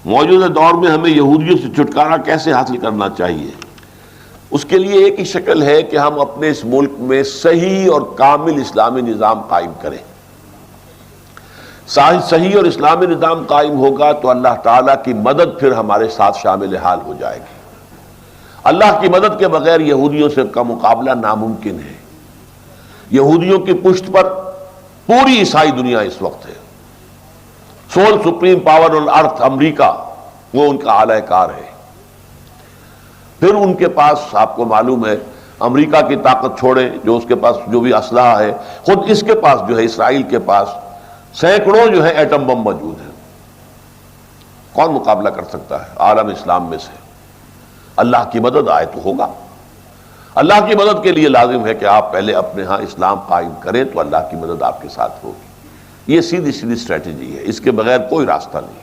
मौजूदा दौर में हमें यहूदियों से छुटकारा कैसे हासिल करना चाहिए, उसके लिए एक ही शक्ल है कि हम अपने इस मुल्क में सही और कामिल इस्लामी निज़ाम कायम करें। सही और इस्लामी निज़ाम कायम होगा तो अल्लाह ताला की मदद फिर हमारे साथ शामिल हाल हो जाएगी। अल्लाह की मदद के बगैर यहूदियों से का मुकाबला नामुमकिन है। यहूदियों की पुष्ट पर पूरी ईसाई दुनिया इस वक्त है। Sole supreme power on earth America, वो उनका आलाकार है। फिर उनके पास, आपको मालूम है, अमेरिका की ताकत छोड़े, जो उसके पास जो भी असलहा है, खुद इसके पास जो है, इसराइल के पास सैकड़ों जो है एटम बम मौजूद है। कौन मुकाबला कर सकता है आलम इस्लाम में से? अल्लाह की मदद आए तो होगा। अल्लाह की मदद के लिए लाजिम है कि आप पहले अपने यहां इस्लाम कायम करें तो अल्लाह की मदद आपके साथ होगी। ये सीधी सीधी स्ट्रैटेजी है, इसके बगैर कोई रास्ता नहीं।